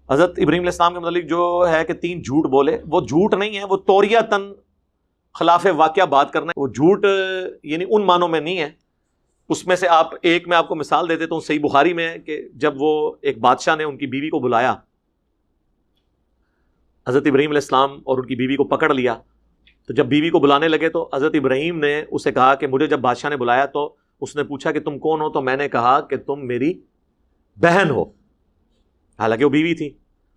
حضرت ابراہیم علیہ السلام کے متعلق جو ہے کہ 3 جھوٹ بولے، وہ جھوٹ نہیں ہے، وہ توریتاً خلاف واقعہ بات کرنا ہے. وہ جھوٹ یعنی ان معنوں میں نہیں ہے. اس میں سے میں آپ کو مثال دے دیتا ہوں. صحیح بخاری میں ہے کہ جب وہ ایک بادشاہ نے ان کی بیوی کو بلایا، حضرت ابراہیم علیہ السلام اور ان کی بیوی کو پکڑ لیا. تو جب بیوی کو بلانے لگے تو حضرت ابراہیم نے اسے کہا کہ مجھے جب بادشاہ نے بلایا تو اس نے پوچھا کہ تم کون ہو؟ تو میں نے کہا کہ تم میری بہن ہو، حالانکہ وہ بیوی تھی.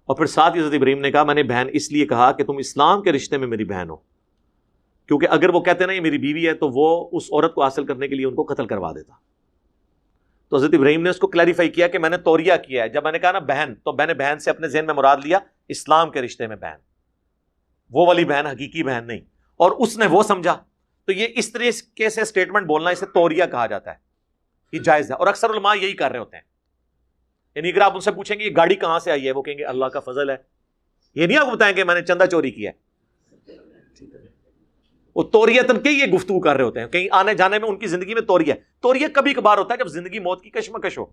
اور پھر ساتھ ہی حضرت ابراہیم نے کہا میں نے بہن اس لیے کہا کہ تم اسلام کے رشتے میں میری بہن ہو، کیونکہ اگر وہ کہتے نا یہ میری بیوی ہے تو وہ اس عورت کو حاصل کرنے کے لیے ان کو قتل کروا دیتا. تو حضرت ابراہیم نے اس کو کلیریفائی کیا کہ میں نے توریہ کیا ہے. جب میں نے کہا نا بہن، تو میں نے بہن سے اپنے ذہن میں مراد لیا اسلام کے رشتے میں بہن، وہ والی بہن، حقیقی بہن نہیں. اور اس نے وہ سمجھا. تو یہ اس طریقے سے اسٹیٹمنٹ بولنا اسے توریہ کہا جاتا ہے، یہ جائز ہے. اور اکثر علماء یہی کر رہے ہوتے ہیں. یعنی اگر آپ ان سے پوچھیں گے یہ گاڑی کہاں سے آئی ہے، وہ کہیں گے اللہ کا فضل ہے. یہ نہیں آپ کو بتائیں کہ میں نے چندہ چوری کیا ہے. وہ توریتاً کے یہ گفتگو کر رہے ہوتے ہیں، کہیں آنے جانے میں ان کی زندگی میں توریہ. توریہ کبھی کبھار ہوتا ہے جب زندگی موت کی کشمکش ہو.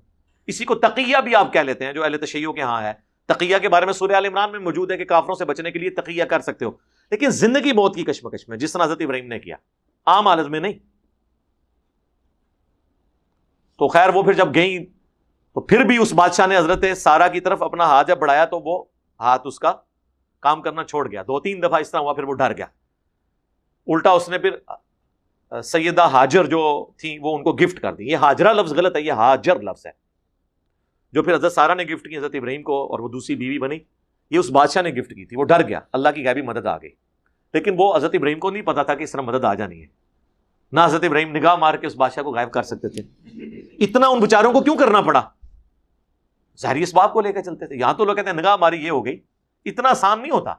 اسی کو تقیہ بھی آپ کہہ لیتے ہیں، جو اہل تشیع کے ہاں ہے. تقیہ کے بارے میں سورہ آل عمران میں موجود ہے کہ کافروں سے بچنے کے لیے تقیہ کر سکتے ہو، لیکن زندگی موت کی کشمکش میں جس طرح حضرت ابراہیم نے کیا، عام حالت میں نہیں. تو خیر وہ پھر جب گئیں تو پھر بھی اس بادشاہ نے حضرت سارہ کی طرف اپنا ہاتھ جب بڑھایا تو وہ ہاتھ اس کا کام کرنا چھوڑ گیا. 2-3 دفعہ اس طرح ہوا، پھر وہ ڈر گیا. الٹا اس نے پھر سیدہ ہاجر جو تھی وہ ان کو گفٹ کر دی. یہ ہاجرہ لفظ غلط ہے، یہ ہاجر لفظ ہے، جو پھر حضرت سارہ نے گفٹ کی حضرت ابراہیم کو، اور وہ دوسری بیوی بنی. یہ اس بادشاہ نے گفٹ کی تھی. وہ ڈر گیا، اللہ کی غیبی مدد آ گئی. لیکن وہ حضرت ابراہیم کو نہیں پتا تھا کہ اس طرح مدد آ جانی ہے. نہ حضرت ابراہیم نگاہ مار کے اس بادشاہ کو غائب کر سکتے تھے. اتنا ان بیچاروں کو کیوں کرنا پڑا؟ ظاہری اسباب کو لے کے چلتے تھے. یہاں تو لوگ کہتے ہیں نگاہ ماری یہ ہو گئی. اتنا آسان نہیں ہوتا.